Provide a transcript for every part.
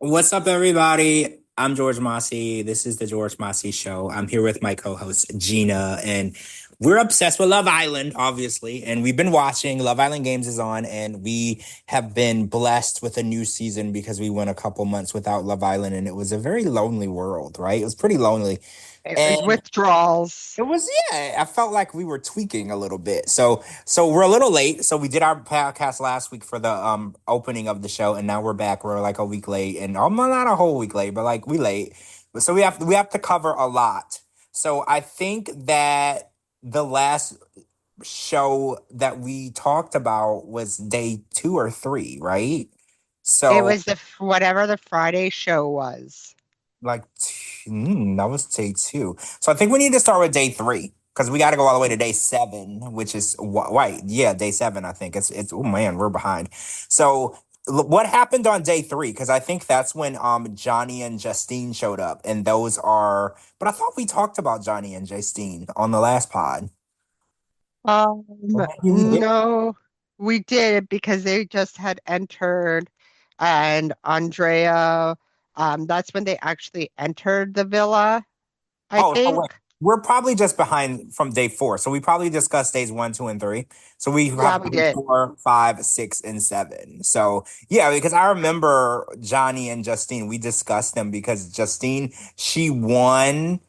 What's up, everybody? I'm George Mossey. This is the George Mossey Show. I'm here with my co-host Gina, and we're obsessed with Love Island, obviously. And we've been watching. Love Island Games is on, and we have been blessed with a new season because we went a couple months without Love Island, and it was a very lonely world, right? It was pretty lonely. It was And withdrawals. it was, yeah, I felt like we were tweaking a little bit. So we're a little late. So we did our podcast last week for the opening of the show, and now we're back. We're like a week late, and well, not a whole week late, but like we late. But so we have to cover a lot. So I think that the last show that we talked about was day 2 or 3, right? It So was whatever the Friday show was. like that was day 2. So I think we need to start with day 3 because we got to go all the way to day 7, which is right. Yeah, day 7. I think it's. Oh man, we're behind. So what happened on day 3? Because I think that's when Johnny and Justine showed up, and those are. But I thought we talked about Johnny and Justine on the last pod. Um, Or maybe we did. no, we did because they just had entered, and Andrea, that's when they actually entered the villa, I Oh, so wait. think. We're probably just behind from day 4. So we probably discussed days 1, 2, and 3. So we Yeah, have we day did. 4, 5, 6, and 7. So yeah, because I remember Johnny and Justine, we discussed them because Justine, she won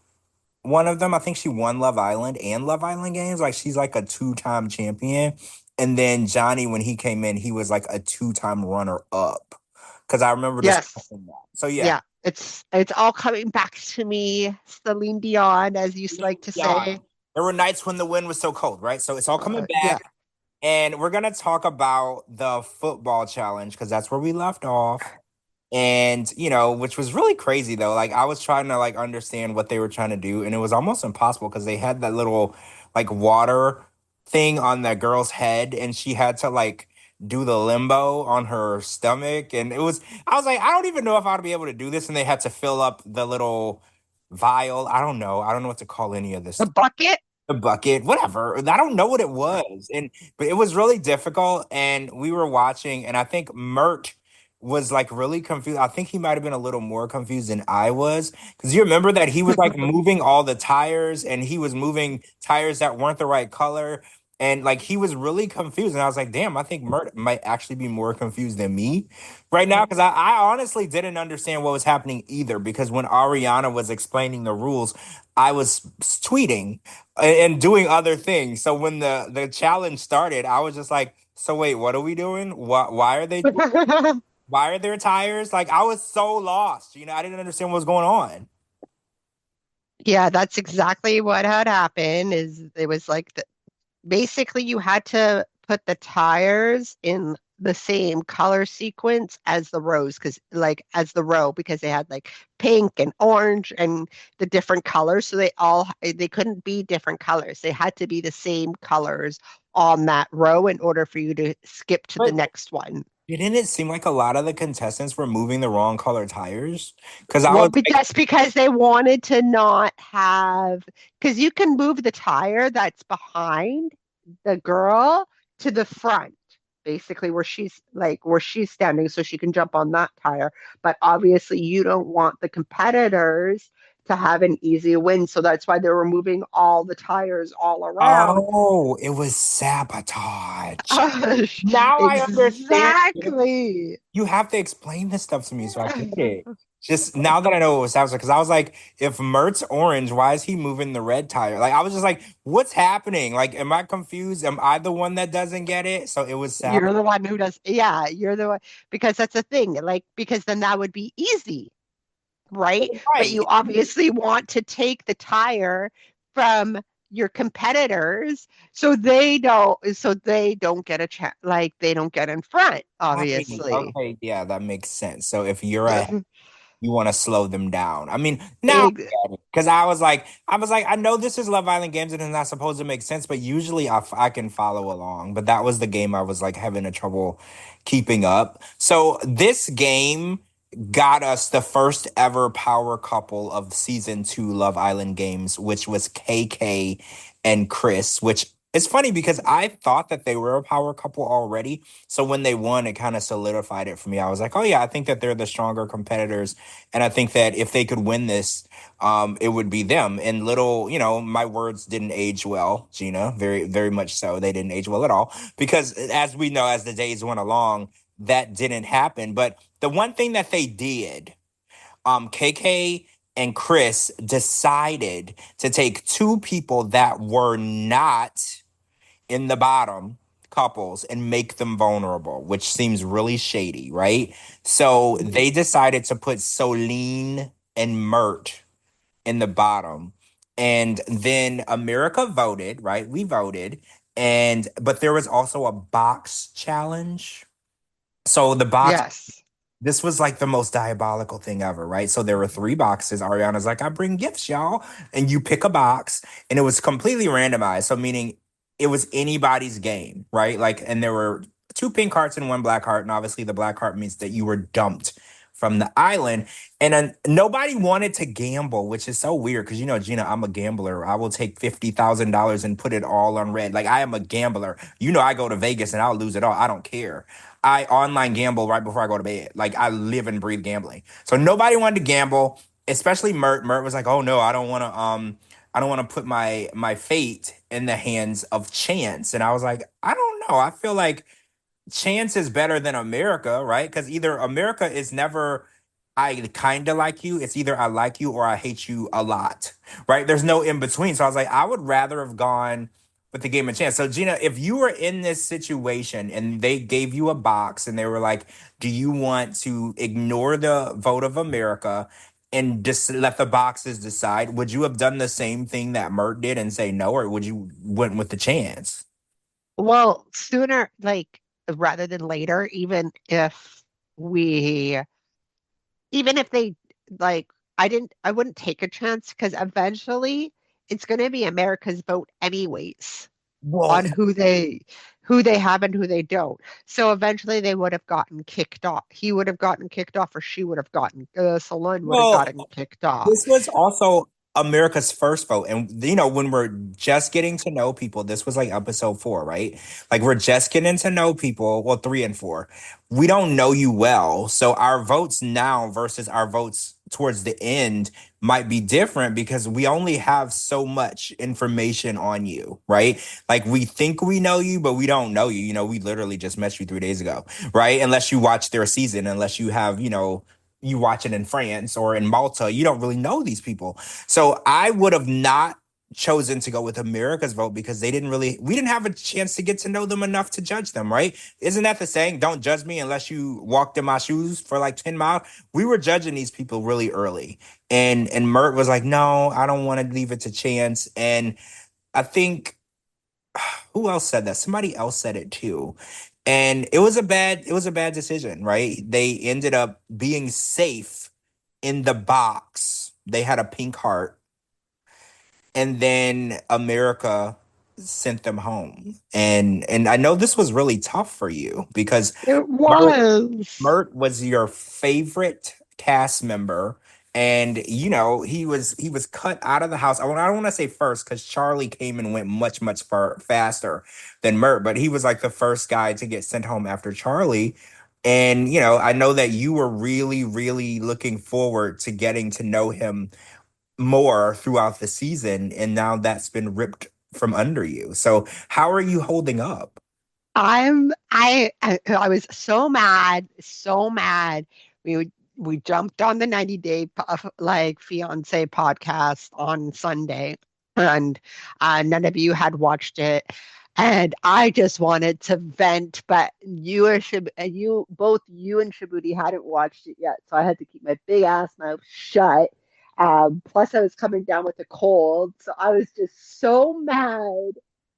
one of them. I think she won Love Island and Love Island Games. Like she's like a two-time champion. And then Johnny, when he came in, he was like a two-time runner up. Because I remember Yes. discussing that. So yeah. Yeah. It's all coming back to me, Celine Dion, as you like to Yeah. say. There were nights when the wind was so cold, right? So it's all coming Yeah. back. And we're going to talk about the football challenge because that's where we left off. And, which was really crazy though. Like I was trying to like understand what they were trying to do. And it was almost impossible because they had that little like water thing on that girl's head. And she had to like do the limbo on her stomach. And I was like, I don't even know if I'd be able to do this. And they had to fill up the little vial. I don't know. I don't know what to call any of The this, bucket. the bucket, whatever. I don't know what it was. But it was really difficult. And we were watching, and I think Mert was like really confused. I think he might have been a little more confused than I was. Because you remember that he was like moving all the tires and he was moving tires that weren't the right color. And like he was really confused. And I was like, damn, I think Mert might actually be more confused than me right now. Because I honestly didn't understand what was happening either. Because when Ariana was explaining the rules, I was tweeting and doing other things. So when the challenge started, I was just like, so wait, what are we doing? Why are they why are there tires? Like I was so lost. I didn't understand what was going on. Yeah, that's exactly what had happened is it was like basically you had to put the tires in the same color sequence as the rows because like as the row because they had like pink and orange and the different colors so they couldn't be different colors. They had to be the same colors on that row in order for you to skip to the But next one. didn't it seem like a lot of the contestants were moving the wrong color tires? Because I Well, was but like, that's because they wanted to not have, because you can move the tire that's behind the girl to the front, basically where she's standing, so she can jump on that tire. But obviously, you don't want the competitors to have an easy win, so that's why they were moving all the tires all around. oh, it was sabotage. Now I understand. Exactly. You have to explain this stuff to me so I get it. Just now that I know what was happening, because I was like, if Mert's orange, why is he moving the red tire? Like I was just like, what's happening? Like, am I confused? Am I the one that doesn't get it? So it was sad. You're the one who does, yeah, you're the one because that's the thing, like, because then that would be easy, right? But Right. you obviously want to take the tire from your competitors so they don't get a chance, like they don't get in front, Right. obviously. Okay. Yeah, that makes sense. So if you're a you want to slow them down. I mean, now Ex- because I was like, I know this is Love Island Games and it's not supposed to make sense, but usually I can follow along. But that was the game I was like having a trouble keeping up. So this game got us the first ever power couple of season 2 Love Island Games, which was KK and Chris, which It's funny because I thought that they were a power couple already. So when they won, it kind of solidified it for me. I was like, oh yeah, I think that they're the stronger competitors. And I think that if they could win this, it would be them. And little, my words didn't age well, Gina, very, very much so. They didn't age well at all. Because as we know, as the days went along, that didn't happen. But the one thing that they did, KK and Chris decided to take two people that were not in the bottom couples and make them vulnerable, which seems really shady, right? So they decided to put Solene and Mert in the bottom. And then America voted, right? We voted. And but there was also a box challenge. So the box Yes. this was like the most diabolical thing ever, right? So there were three boxes. Ariana's like, I bring gifts, y'all. And you pick a box, and it was completely randomized. So, meaning it was anybody's game, right? Like, and there were two pink hearts and one black heart. And obviously, the black heart means that you were dumped from the island. And nobody wanted to gamble, which is so weird because, Gina, I'm a gambler. I will take $50,000 and put it all on red. Like, I am a gambler. I go to Vegas and I'll lose it all. I don't care. I online gamble right before I go to bed. Like I live and breathe gambling. So nobody wanted to gamble, especially Mert. Mert was like, "Oh no, I don't want to put my fate in the hands of chance." And I was like, "I don't know. I feel like chance is better than America, right? Because either America is never I kind of like you. It's either I like you or I hate you a lot, right? There's no in between. So I was like, I would rather have gone with the game of chance. So Gina, if you were in this situation and they gave you a box and they were like, "Do you want to ignore the vote of America and just let the boxes decide?" Would you have done the same thing that Mert did and say no, or would you went with the chance? Well, sooner, like rather than later, we, even if they like, I wouldn't take a chance because eventually it's going to be America's vote anyways Well, on who they have and who they don't. So eventually they would have gotten kicked off. He would have gotten kicked off, or she would have gotten, Salon would have well, gotten kicked off. this was also America's first vote. And, when we're just getting to know people, this was like episode 4, right? Like we're just getting to know people. Well, 3 and 4. We don't know you well. So our votes now versus our votes towards the end might be different because we only have so much information on you, right? Like we think we know you, but we don't know you. We literally just met you 3 days ago, right? Unless you watch their season, unless you have, you watch it in France or in Malta, you don't really know these people. So I would have not chosen to go with America's vote because we didn't have a chance to get to know them enough to judge them, right? Isn't that the saying? Don't judge me unless you walked in my shoes for like 10 miles. We were judging these people really early. And Mert was like, no, I don't want to leave it to chance. And I think who else said that? Somebody else said it too. And it was a bad decision, right? They ended up being safe in the box. They had a pink heart, and then America sent them home. And I know this was really tough for you because It Mert was. Mert was your favorite cast member, and he was cut out of the house. I don't want to say first because Charlie came and went much much faster than Mert, but he was like the first guy to get sent home after Charlie. And I know that you were really really looking forward to getting to know him more throughout the season, and now that's been ripped from under you. So how are you holding up? I was so mad, so mad. We jumped on the 90 Day like Fiance podcast on Sunday, and none of you had watched it. And I just wanted to vent, but both you and Shibuti hadn't watched it yet, so I had to keep my big ass mouth shut. Plus, I was coming down with a cold, so I was just so mad.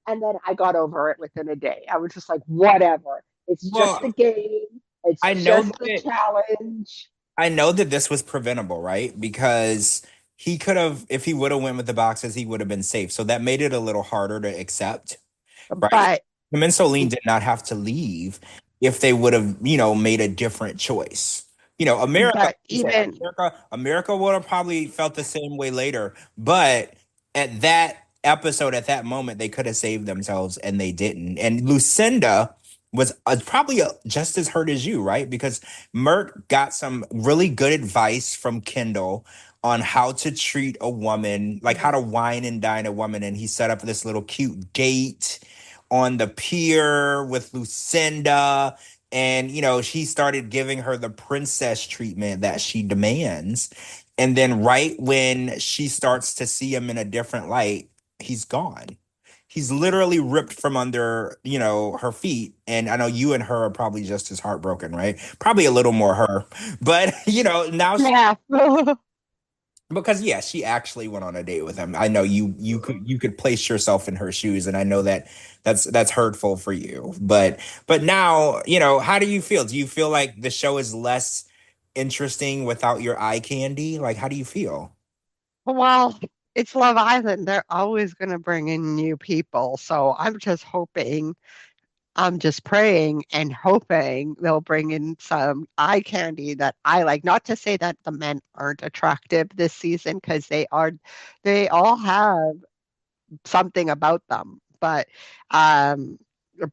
And then I got over it within a day. I was just like, whatever. It's just a Well, game. It's I know just a that challenge. I know that this was preventable, right? Because he could have, if he would have went with the boxes, he would have been safe. So that made it a little harder to accept, right? But Him and Celine did not have to leave if they would have, made a different choice. America, but you said even America would have probably felt the same way later. But at that episode at that moment they could have saved themselves and they didn't. And Lucinda was probably just as hurt as you, right? Because Mert got some really good advice from Kendall on how to treat a woman, like how to wine and dine a woman. And he set up this little cute date on the pier with Lucinda. And, she started giving her the princess treatment that she demands. And then, right when she starts to see him in a different light, he's gone. He's literally ripped from under, her feet. And I know you and her are probably just as heartbroken, right? Probably a little more her. But, now Yeah. because yeah, she actually went on a date with him. I know you could place yourself in her shoes, and I know that that's hurtful for you. But now, how do you feel? Do you feel like the show is less interesting without your eye candy? Like, how do you feel? Well, it's Love Island. They're always going to bring in new people. So I'm just praying and hoping they'll bring in some eye candy that I like. Not to say that the men aren't attractive this season, because they all have something about them. Um,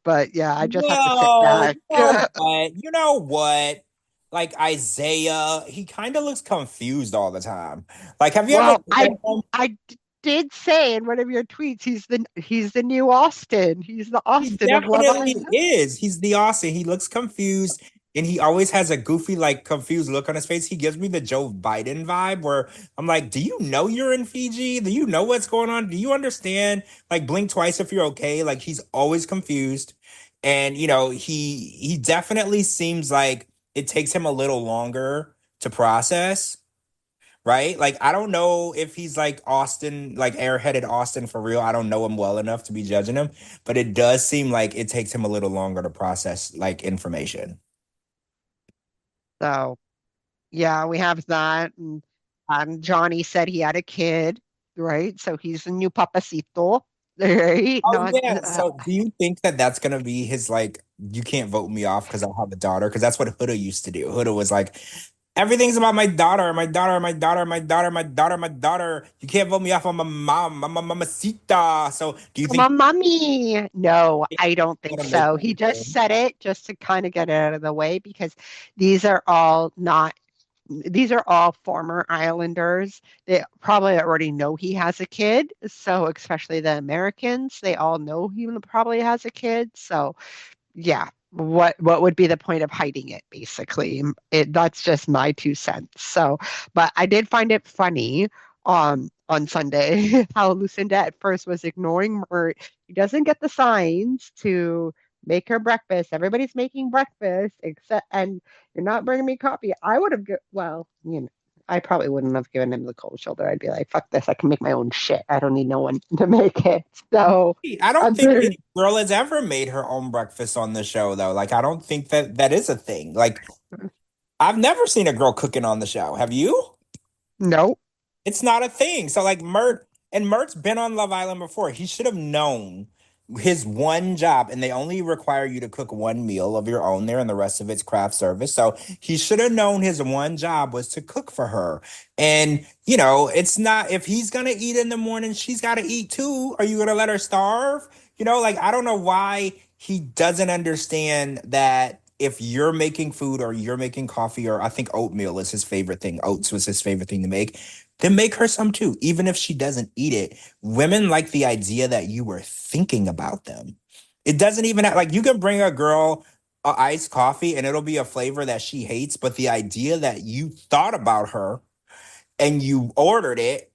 but yeah, I just have to sit Well, back. you know what? You know what? Like Isaiah, he kind of looks confused all the time. Like, have you ever Well, looked at him? did say in one of your tweets he's the new Austin. He's the He Austin of Love definitely Island. is. He's the Austin. He looks confused and he always has a goofy, like confused look on his face. He gives me the Joe Biden vibe where I'm like, do you know you're in Fiji? Do you know what's going on? Do you understand? Like, blink twice if you're okay. Like, he's always confused. And he definitely seems like it takes him a little longer to process, right? Like, I don't know if he's like Austin, like airheaded Austin for real. I don't know him well enough to be judging him, but it does seem like it takes him a little longer to process like information. So yeah, we have that. And Johnny said he had a kid, right? So he's a new papacito, right? Oh Not yeah. So do you think that that's gonna be his like? You can't vote me off because I have a daughter. Because that's what Huda used to do. Huda was like, everything's about my daughter, my daughter, my daughter, my daughter, my daughter, my daughter. You can't vote me off. I'm a mom. I'm a mamacita. So do you my think mommy. No, I don't he's think gonna make so. that He just thing? said it just to kind of get it out of the way, because these are all not these are all former Islanders. They probably already know he has a kid. So, especially the Americans, they all know he probably has a kid. So, yeah, what would be the point of hiding it, basically? That's just my 2 cents. So, but I did find it funny on Sunday how Lucinda at first was ignoring Mert. He doesn't get the signs to make her breakfast. Everybody's making breakfast except, and you're not bringing me coffee. I would have, well, I probably wouldn't have given him the cold shoulder. I'd be like, fuck this, I can make my own shit. I don't need no one to make it. So I don't I'm think pretty any girl has ever made her own breakfast on the show, though. Like, I don't think that that is a thing. Like, I've never seen a girl cooking on the show. Have you? no. It's not a thing. So like Mert's been on Love Island before. He should have known his one job, and they only require you to cook one meal of your own there, and the rest of it's craft service. So he should have known his one job was to cook for her. And it's not if he's gonna eat in the morning, she's gotta eat too. Are you gonna let her starve? Like I don't know why he doesn't understand that if you're making food or you're making coffee, or I think oatmeal is his favorite thing. Oats was his favorite thing to make, then make her some too, even if she doesn't eat it. Women like the idea that you were thinking about them. It doesn't even like you can bring a girl a iced coffee and it'll be a flavor that she hates, but the idea that you thought about her and you ordered it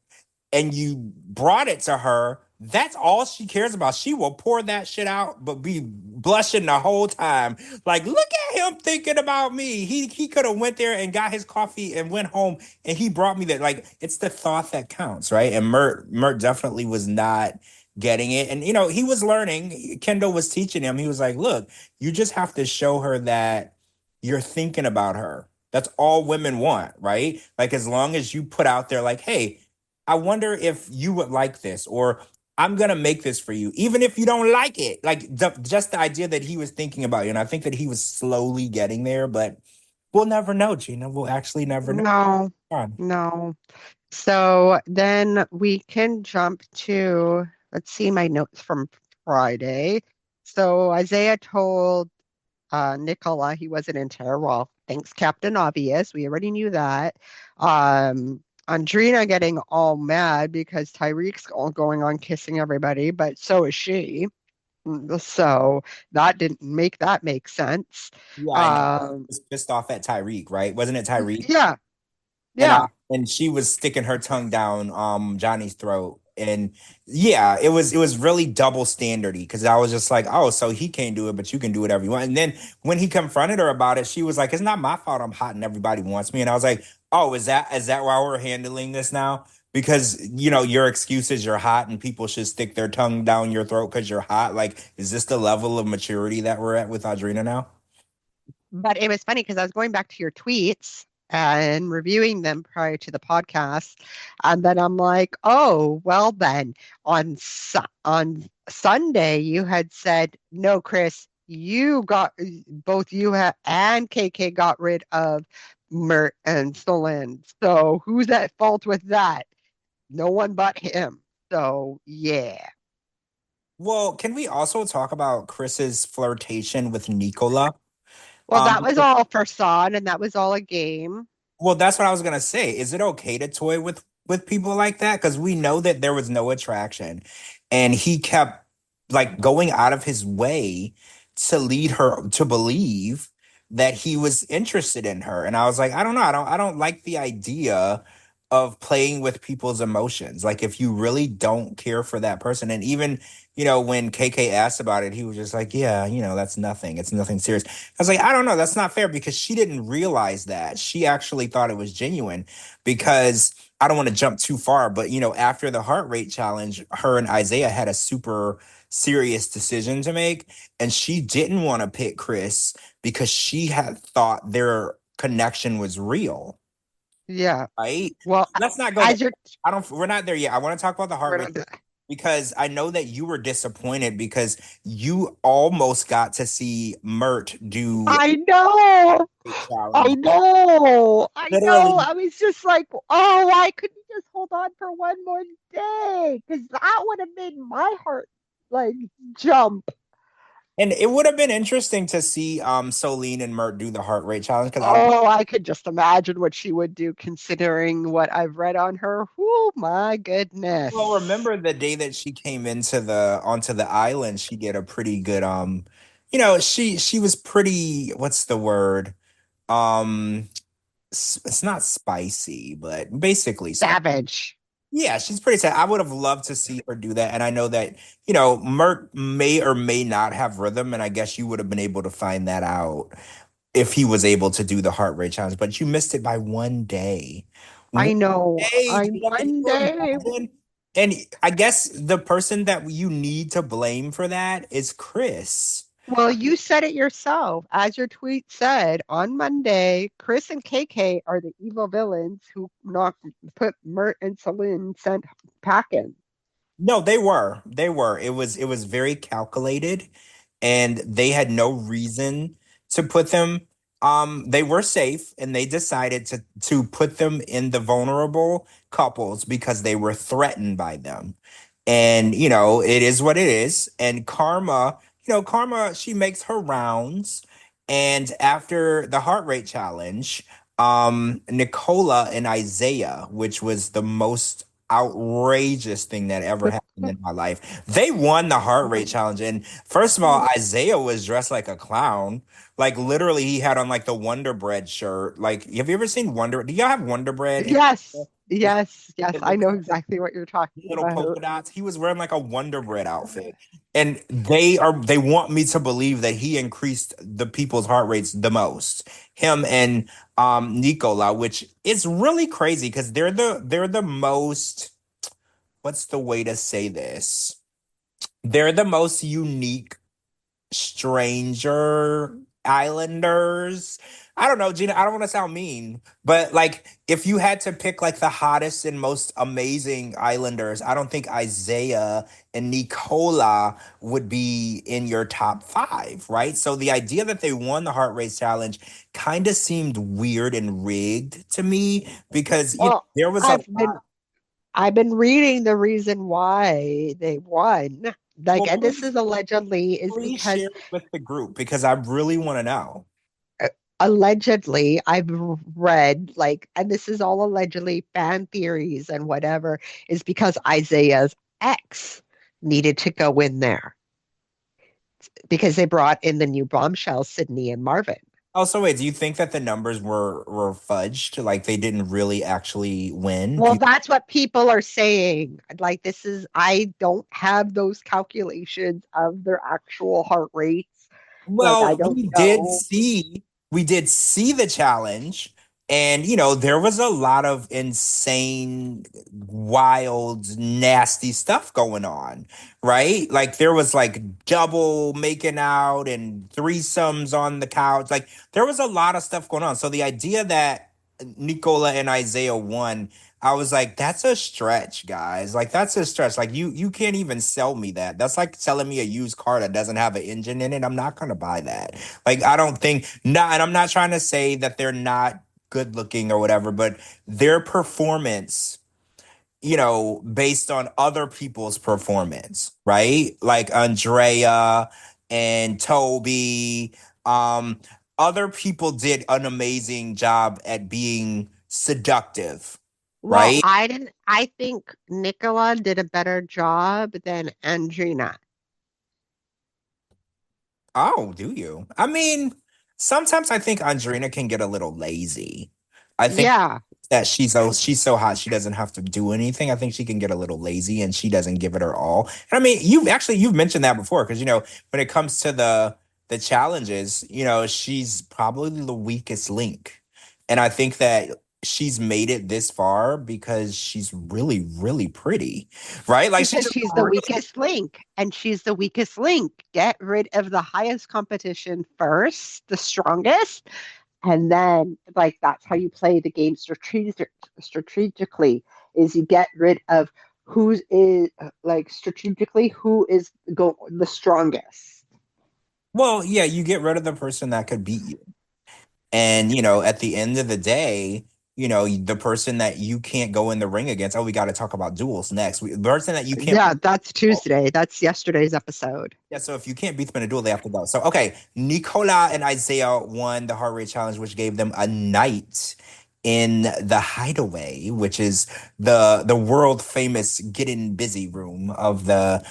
and you brought it to her, that's all she cares about. She will pour that shit out, but be blushing the whole time. Like, look at him thinking about me. He could have went there and got his coffee and went home, and he brought me that. Like, it's the thought that counts, right? And Mert definitely was not getting it. And he was learning. Kendall was teaching him. He was like, look, you just have to show her that you're thinking about her. That's all women want, right? Like, as long as you put out there, like, hey, I wonder if you would like this, or I'm gonna make this for you, even if you don't like it. Like just the idea that he was thinking about you, and I think that he was slowly getting there, but we'll never know, Gina. We'll actually never know. No, Come on. no. So then we can jump to, let's see my notes from Friday. So Isaiah told Nicola he wasn't into her. Well, thanks, Captain Obvious. We already knew that. Andrina getting all mad because Tyreek's all going on kissing everybody, but so is she. So that didn't make that make sense. Yeah, I know. She Um, was pissed off at Tyreek, right? Wasn't it Tyreek? yeah, and I yeah. and she was sticking her tongue down Johnny's throat. And yeah, it was really double standardy because I was just like, oh, so he can't do it, but you can do whatever you want. And then when he confronted her about it, she was like, it's not my fault I'm hot and everybody wants me. And I was like, oh, is that why we're handling this now? Because your excuse is you're hot and people should stick their tongue down your throat because you're hot. Like, is this the level of maturity that we're at with Audrina now? But it was funny because I was going back to your tweets and reviewing them prior to the podcast, and then I'm like, oh, well then on Sunday you had said no, Chris, you got both and KK got rid of Mert and Solin. So who's at fault with that? No one but him. So yeah. Well, can we also talk about Chris's flirtation with Nicola? Well, that was Because all for Son, and that was all a game. Well, that's what I was gonna say. Is it okay to toy with people like that? Because we know that there was no attraction, and he kept like going out of his way to lead her to believe that he was interested in her. And I was like, I don't know. I don't like the idea of playing with people's emotions. Like if you really don't care for that person, and even when KK asked about it, he was just like, yeah, that's nothing. It's nothing serious. I was like, I don't know. That's not fair because she didn't realize that. She actually thought it was genuine because I don't want to jump too far, but after the heart rate challenge, her and Isaiah had a super serious decision to make. And she didn't want to pick Chris because she had thought their connection was real. Yeah. Right? Well, Let's not go there. as you're We're not there yet. I want to talk about the heart we're rate not- because I know that you were disappointed because you almost got to see Mert do I know. a I challenge. know. I know. Literally. I was just like, oh, why couldn't you just hold on for one more day? Because that would have made my heart like jump. And it would have been interesting to see Solene and Mert do the heart rate challenge because I Oh, I could just imagine what she would do considering what I've read on her. Oh my well goodness. remember the day that she came into the onto the island, she did a pretty good she was pretty, what's the word? Um it's not spicy, but basically spicy. Savage. Yeah, she's pretty sad. I would have loved to see her do that. And I know that, Mert may or may not have rhythm. And I guess you would have been able to find that out if he was able to do the heart rate challenge. But you missed it by one day. One I know. day. I Gina, can one you day. imagine? And I guess the person that you need to blame for that is Chris. Well, you said it yourself. As your tweet said, on Monday, Chris and KK are the evil villains who put Mert and Celine sent packing. No, they were. They were. It was very calculated and they had no reason to put them they were safe and they decided to put them in the vulnerable couples because they were threatened by them. And it is what it is. And Karma, she makes her rounds. And after the heart rate challenge, Nicola and Isaiah, which was the most outrageous thing that ever happened in my life. They won the heart rate challenge. And first of all, Isaiah was dressed like a clown. Like literally he had on like the Wonder Bread shirt. Like, have you ever seen Wonder? Do y'all have Wonder Bread in Yes, yes, yes. it I looks know like exactly what you're talking little about. polka dots? He was wearing like a Wonder Bread outfit. And they want me to believe that he increased the people's heart rates the most. Him and Nicola, which is really crazy because they're the most, what's the way to say this? They're the most unique stranger islanders. I don't know, Gina, I don't want to sound mean, but like if you had to pick like the hottest and most amazing islanders, I don't think Isaiah and Nicola would be in your top five, right? So the idea that they won the heart rate challenge kind of seemed weird and rigged to me because Well, there was a I've been lot. I've been reading the reason why they won. Like, Well, and this is allegedly is please because share it with the group because I really want to know. uh, allegedly I've read like, and this is all allegedly fan theories and whatever, is because Isaiah's ex needed to go in there because they brought in the new bombshells, Sydney and Marvin. Also, wait, do you think that the numbers were fudged? Like they didn't really actually win? Do Well, you? that's what people are saying. Like, this is, I don't have those calculations of their actual heart rates. Like, I Well, don't know. we did see the challenge, and there was a lot of insane, wild, nasty stuff going on, right? Like there was like double making out and threesomes on the couch. Like there was a lot of stuff going on. So the idea that Nicola and Isaiah won, I was like, that's a stretch, guys. Like that's a stretch. Like you can't even sell me that. That's like selling me a used car that doesn't have an engine in it. I'm not gonna buy that. Like I don't think not, and I'm not trying to say that they're not good looking or whatever, but their performance, based on other people's performance, right? Like Andrea and Toby, um, other people did an amazing job at being seductive, Well, right? I think Nicola did a better job than Andrina. Oh, do you? I mean, sometimes I think Andrina can get a little lazy. I think Yeah, that she's so hot she doesn't have to do anything. I think she can get a little lazy and she doesn't give it her all. And I mean, you've mentioned that before because when it comes to the challenges, she's probably the weakest link. And I think that she's made it this far because she's really, really pretty, right? Like she's because just she's the really. weakest link, and she's the weakest link. Get rid of the highest competition first, the strongest, and then like that's how you play the game strategically. Is you get rid of who's is like strategically who is go the strongest. Well, yeah, you get rid of the person that could beat you. And, at the end of the day, the person that you can't go in the ring against, oh, we got to talk about duels next. The person that you can't, Yeah, that's Tuesday. That's yesterday's episode. yeah, so if you can't beat them in a duel, they have to go. So, okay, Nicola and Isaiah won the heart rate challenge, which gave them a night in the hideaway, which is the world famous getting busy room of the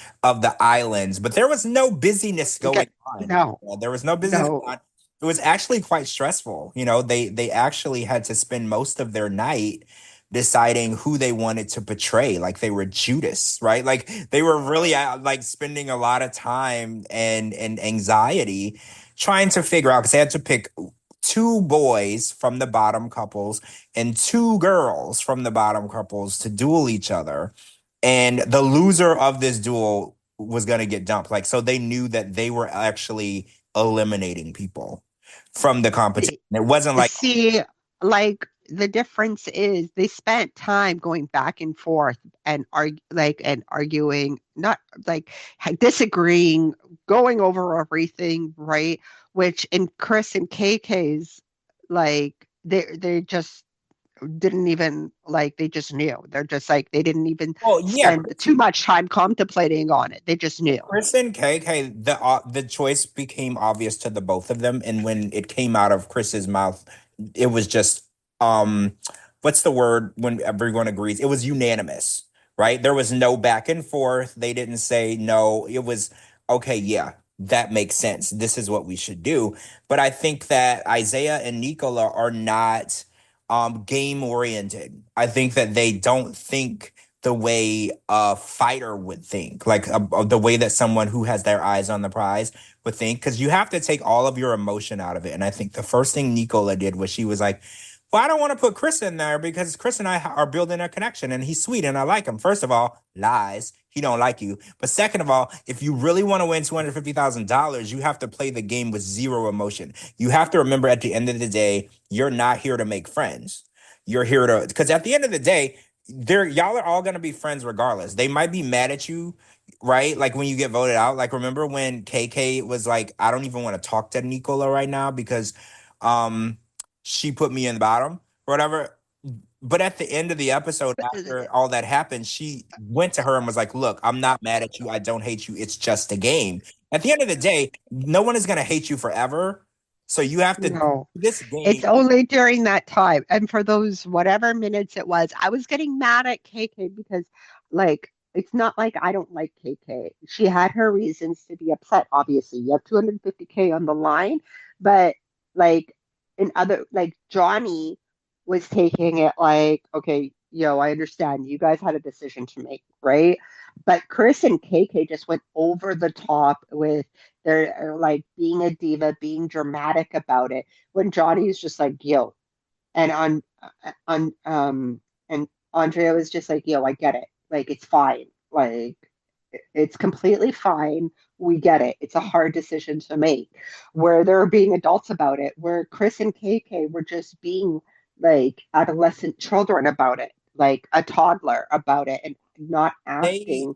islands. But there was no busyness Okay. going on. No, There was no busyness no. going on. It was actually quite stressful. They actually had to spend most of their night deciding who they wanted to portray, like they were Judas, right? Like they were really like spending a lot of time and anxiety trying to figure out because they had to pick two boys from the bottom couples and two girls from the bottom couples to duel each other. And the loser of this duel was going to get dumped. Like, so they knew that they were actually eliminating people from the competition. See, It wasn't like, see, like the difference is they spent time going back and forth and arguing, not like disagreeing, going over everything, right? Which in Chris and KK's, like they just didn't even like they just knew. They're just like they didn't even well, yeah, spend too much time contemplating on it. They just knew. Chris and KK, the choice became obvious to the both of them, and when it came out of Chris's mouth, it was just what's the word when everyone agrees? It was unanimous, right? There was no back and forth. They didn't say no. It was okay, yeah, that makes sense. This is what we should do. But I think that Isaiah and Nicola are not game oriented. I think that they don't think the way a fighter would think, like the way that someone who has their eyes on the prize would think, because you have to take all of your emotion out of it. And I think the first thing Nicola did was she was like, well, I don't want to put Chris in there because Chris and I are building a connection and he's sweet and I like him. First of all, lies. He don't like you. But second of all, if you really want to win $250,000, you have to play the game with zero emotion. You have to remember at the end of the day, you're not here to make friends. You're here to, because at the end of the day, y'all are all gonna be friends regardless. They might be mad at you, right? Like when you get voted out. Like remember when KK was like, I don't even want to talk to Nicola right now because um she put me in the bottom or whatever. But at the end of the episode, after all that happened, she went to her and was like, "Look, I'm not mad at you. I don't hate you. It's just a game. At the end of the day, no one is going to hate you forever. So you have to do No. this game." It's only during that time. And for those whatever minutes it was, I was getting mad at KK because, like, it's not like I don't like KK. She had her reasons to be upset, obviously. You have 250K on the line, but like in other, like Johnny was taking it like, okay, yo, I understand. You guys had a decision to make, right? But Chris and KK just went over the top with their like being a diva, being dramatic about it when Johnny's just like, yo, and and Andrea was just like, yo, I get it. Like it's fine. Like it's completely fine. We get it. It's a hard decision to make. Where they're being adults about it, where Chris and KK were just being like adolescent children about it, like a toddler about it, and not They acting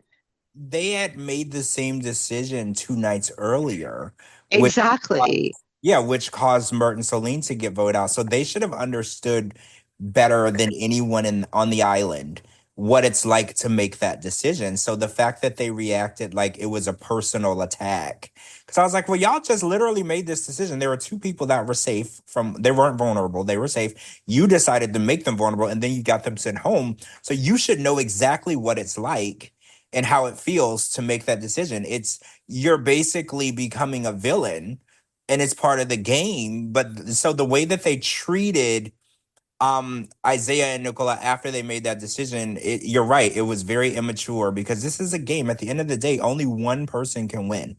they had made the same decision 2 nights earlier, which exactly. which caused Mert and Celine to get voted out. So they should have understood better than anyone in on the island what it's like to make that decision. So the fact that they reacted like it was a personal attack, because I was like, well, y'all just literally made this decision. There were two people that were safe from, they weren't vulnerable, they were safe. You decided to make them vulnerable and then you got them sent home. So you should know exactly what it's like and how it feels to make that decision. It's you're basically becoming a villain and it's part of the game. But so the way that they treated Isaiah and Nicola after they made that decision, you're right, it was very immature because this is a game. At the end of the day, only one person can win.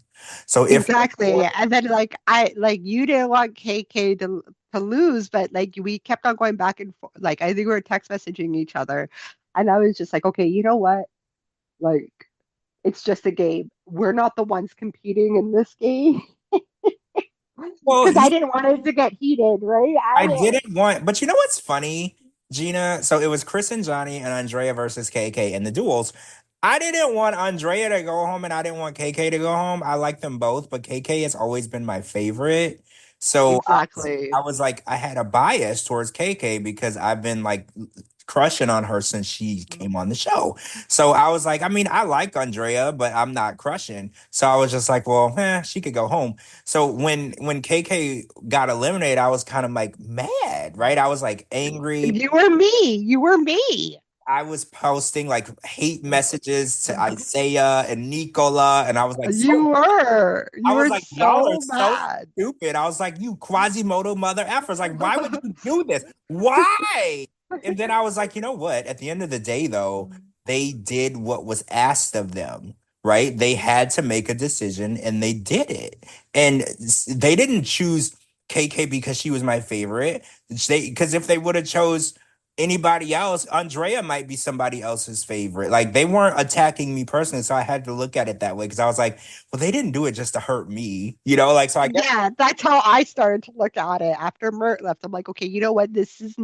So if Exactly. And then like I like you didn't want KK to lose, but like we kept on going back and forth. Like I think we were text messaging each other. And I was just like, okay, you know what? Like it's just a game. We're not the ones competing in this game. well, Because I didn't want it to get heated, right? I I didn't. didn't want, but you know what's funny, Gina? So it was Chris and Johnny and Andrea versus KK in the duels. I didn't want Andrea to go home and I didn't want KK to go home. I like them both, but KK has always been my favorite. So Exactly. I was like, I had a bias towards KK because I've been like crushing on her since she came on the show. So I was like, I mean, I like Andrea, but I'm not crushing. So I was just like, well, she could go home. So when KK got eliminated, I was kind of like mad, right? I was like angry. You were me. You were me. I was posting like hate messages to Isaiah and Nicola, and I was like, You so were. I You was were like, y'all are so so mad. stupid. I was like, you Quasimodo mother effers. Like, why would you do this? Why? And then I was like, you know what? At the end of the day, though, they did what was asked of them, right? They had to make a decision and they did it. And they didn't choose KK because she was my favorite. Because if they would have chose anybody else, Andrea might be somebody else's favorite. Like they weren't attacking me personally. So I had to look at it that way because I was like, well, they didn't do it just to hurt me, like, so I guess. Yeah, that's how I started to look at it after Mert left. I'm like, okay, you know what? This is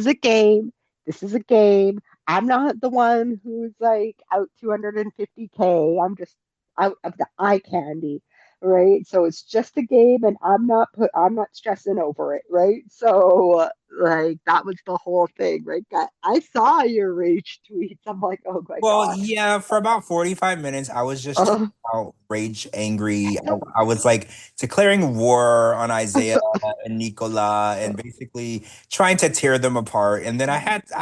a game. This is a game. I'm not the one who's like out 250K. I'm just out of the eye candy, right? So it's just a game and I'm not stressing over it, right? So like that was the whole thing, right? I saw your rage tweets. I'm like, oh my Well, gosh. yeah, for about 45 minutes, I was just Uh, outraged, angry. I was like declaring war on Isaiah and Nicola and basically trying to tear them apart. And then I had to,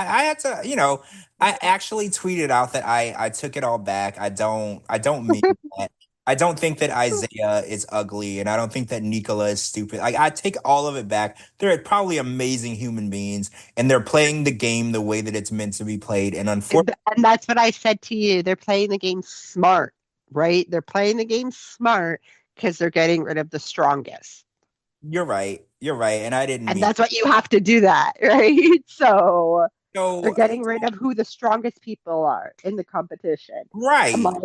I actually tweeted out that I took it all back. I don't mean that. I don't think that Isaiah is ugly, and I don't think that Nicola is stupid. Like I take all of it back. They're probably amazing human beings, and they're playing the game the way that it's meant to be played. And And unfortunately, that's what I said to you. They're playing the game smart, right? They're playing the game smart because they're getting rid of the strongest. you're right. You're right. And I didn't And mean that's what you have to do that, right? So they're so. getting rid of who the strongest people are in the competition. I'm Right, like,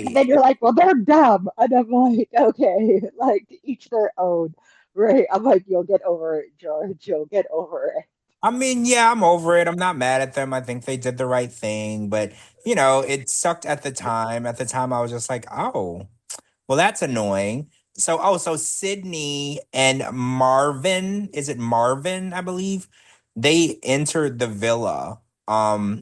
and right. then you're like, well, they're dumb. And I'm like, okay, like to each their own, right? I'm like, you'll get over it, George. You'll get over it. I mean, yeah, I'm over it. I'm not mad at them. I think they did the right thing, but it sucked at the time. At the time, I was just like, oh, well, that's annoying. So Sydney and Marvin, is it Marvin, I believe? they entered the villa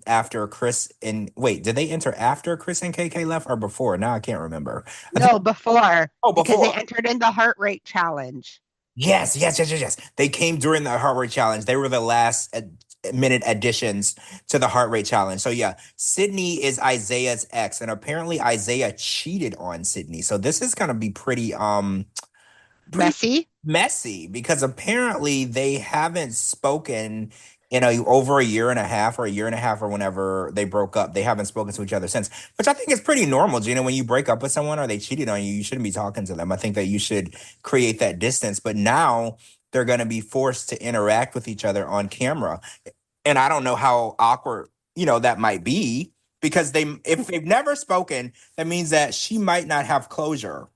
after Chris and wait, did they enter after Chris and KK left or before? Now I can't remember. I think No, before, oh because they before. entered in the heart rate challenge. Yes, yes, yes, yes, yes. They came during the heart rate challenge. They were the last minute additions to the heart rate challenge. So yeah, Sydney is Isaiah's ex, and apparently Isaiah cheated on Sydney. So this is gonna be pretty Messy. messy because apparently they haven't spoken in over a year and a half or a year and a half or whenever they broke up. They haven't spoken to each other since, which I think is pretty normal, Gina. When you break up with someone or they cheated on you, you shouldn't be talking to them. I think that you should create that distance. But now they're going to be forced to interact with each other on camera. And I don't know how awkward, that might be because if they've never spoken, that means that she might not have closure,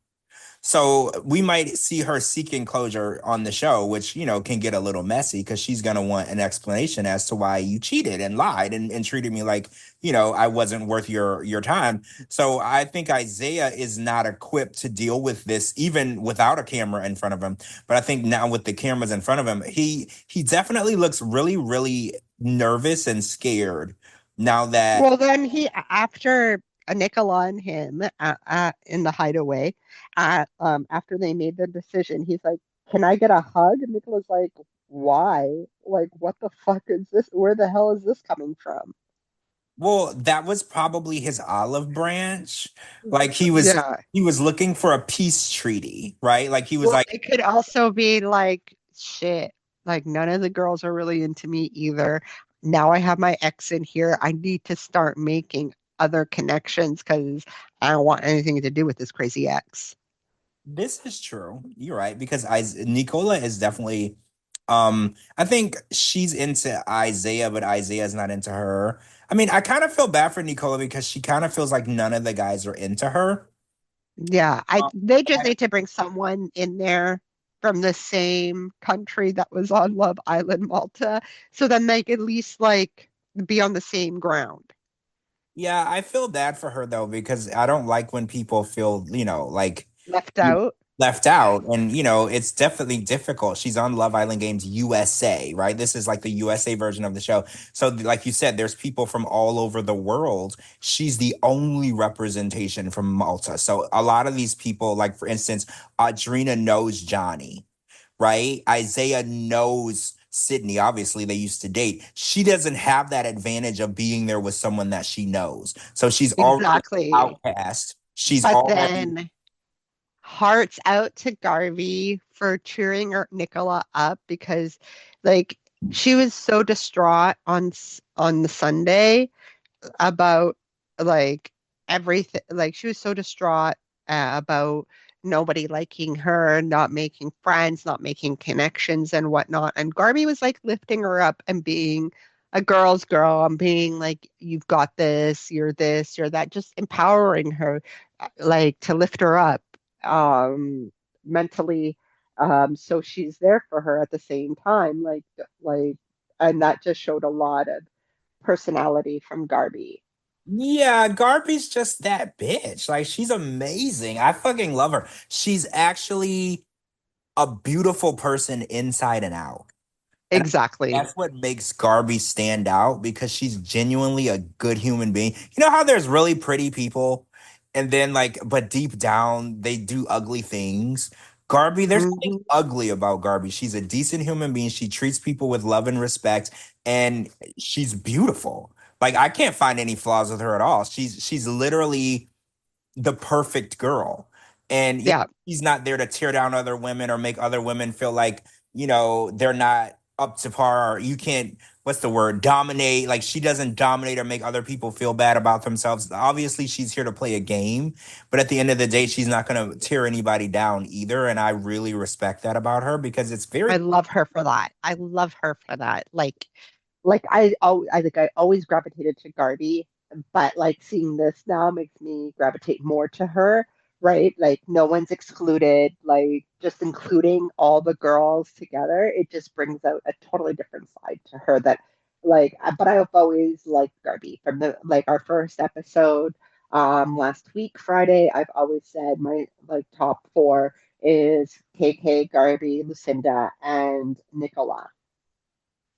so we might see her seeking closure on the show, which, can get a little messy because she's going to want an explanation as to why you cheated and lied and treated me like, I wasn't worth your time. So I think Isaiah is not equipped to deal with this even without a camera in front of him. But I think now with the cameras in front of him, he definitely looks really, really nervous and scared now that Well, then after Nicola and him in the hideaway, after they made the decision, he's like, "Can I get a hug?" And Nicola's like, "Why? Like, what the fuck is this? Where the hell is this coming from?" well, that was probably his olive branch. Like he was Yeah. he was looking for a peace treaty, right? Like he was Well, like, it could also be like, shit, like none of the girls are really into me either. Now I have my ex in here. I need to start making other connections because I don't want anything to do with this crazy ex. this is true. You're right, because Nicola is definitely I think she's into Isaiah, but Isaiah's not into her. I mean, I kind of feel bad for Nicola because she kind of feels like none of the guys are into her. Yeah, I Um, they just need to bring someone in there from the same country that was on Love Island, Malta, so then they could at least like be on the same ground. yeah, I feel bad for her though because I don't like when people feel, like Left out. left out. And, it's definitely difficult. She's on Love Island Games USA, right? This is like the USA version of the show. So, like you said, there's people from all over the world. She's the only representation from Malta. So, a lot of these people, like for instance, Audrina knows Johnny, right? Isaiah knows Sydney. Obviously, they used to date. She doesn't have that advantage of being there with someone that she knows. So, she's already Exactly. outcast. She's But already then hearts out to Garvey for cheering Nicola up because like she was so distraught on the Sunday about like everything. Like she was so distraught about nobody liking her, not making friends, not making connections and whatnot. And Garby was like lifting her up and being a girl's girl and being like, you've got this, you're that, just empowering her, like to lift her up mentally. So she's there for her at the same time, like, and that just showed a lot of personality from Garby. Yeah, Garby's just that bitch. Like she's amazing. I fucking love her. She's actually a beautiful person inside and out. And Exactly. that's what makes Garby stand out because she's genuinely a good human being. You know how there's really pretty people and then but deep down they do ugly things. Garby, there's nothing Hmm. ugly about Garby. She's a decent human being. She treats people with love and respect and she's beautiful. Like I can't find any flaws with her at all. She's literally the perfect girl. And Yeah, he's not there to tear down other women or make other women feel like, they're not up to par or you can't, what's the word, dominate. Like she doesn't dominate or make other people feel bad about themselves. Obviously, she's here to play a game, but at the end of the day, she's not going to tear anybody down either. And I really respect that about her because it's very I love her for that. I love her for that. I think I always gravitated to Garby, but like seeing this now makes me gravitate more to her, right? Like no one's excluded, like just including all the girls together, it just brings out a totally different side to her that but I've always liked Garby from the like our first episode last week Friday. I've always said my like top four is KK, Garby, Lucinda, and Nicola.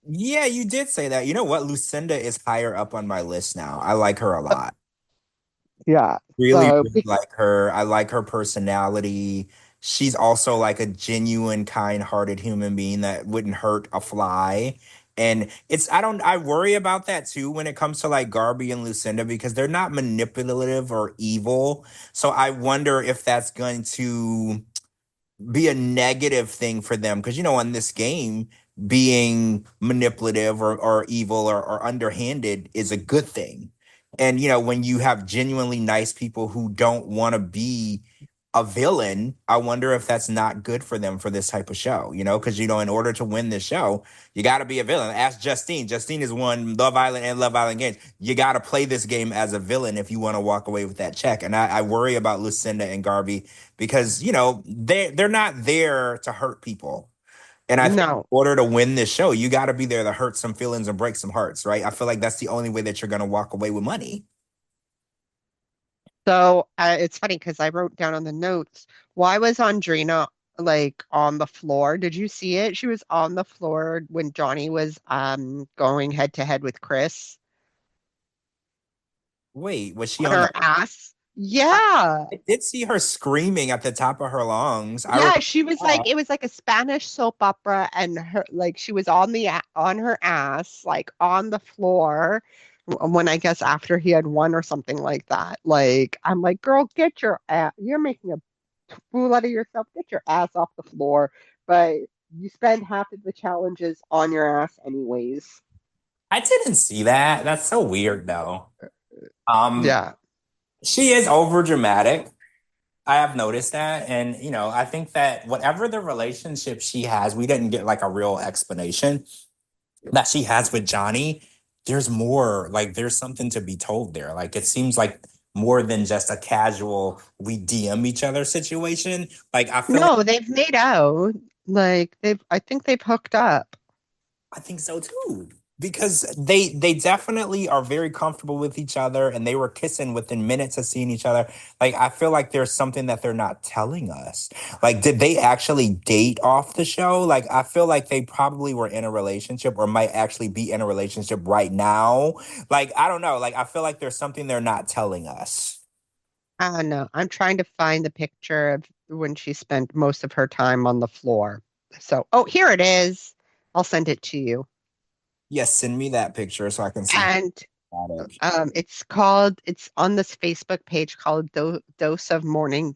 Yeah, you did say that. You know what? Lucinda is higher up on my list now. I like her a lot. Yeah. Really, So really like her. I like her personality. She's also like a genuine, kind-hearted human being that wouldn't hurt a fly. And I worry about that too when it comes to like Garby and Lucinda because they're not manipulative or evil. So I wonder if that's going to be a negative thing for them because in this game being manipulative or evil or underhanded is a good thing. And when you have genuinely nice people who don't want to be a villain, I wonder if that's not good for them for this type of show, because in order to win this show you got to be a villain. Ask Justine has won Love Island and Love Island games. You got to play this game as a villain if you want to walk away with that check. And I worry about Lucinda and Garvey because they're not there to hurt people. And I think in no. order to win this show, you got to be there to hurt some feelings and break some hearts, right? I feel like that's the only way that you're going to walk away with money. So it's funny because I wrote down on the notes, why was Andrina like on the floor? Did you see it? She was on the floor when Johnny was going head to head with Chris Wait, was she on on the? her ass. I, Yeah. I did see her screaming at the top of her lungs. I remember. Yeah, she was like it was like a Spanish soap opera and her like she was on on her ass like on the floor when I guess after he had won or something like that. Like I'm like, girl, get your ass. You're making a fool out of yourself. Get your ass off the floor. But you spend half of the challenges on your ass anyways. I didn't see that. That's so weird, though. Um, Yeah. she is over dramatic. I have noticed that. And, I think that whatever the relationship she has, we didn't get like a real explanation that she has with Johnny. There's more, like, there's something to be told there. Like, it seems like more than just a casual, we DM each other situation. Like, I feel like No, they've made out. Like they've I think they've hooked up. I think so too. Because they definitely are very comfortable with each other and they were kissing within minutes of seeing each other. Like I feel like there's something that they're not telling us. Like did they actually date off the show? Like I feel like they probably were in a relationship or might actually be in a relationship right now. Like I don't know. Like I feel like there's something they're not telling us. I don't know. I'm trying to find the picture of when she spent most of her time on the floor. So, oh, here it is. I'll send it to you. Yes, send me that picture so I can see And how that is. it's on this Facebook page called Dose of Morning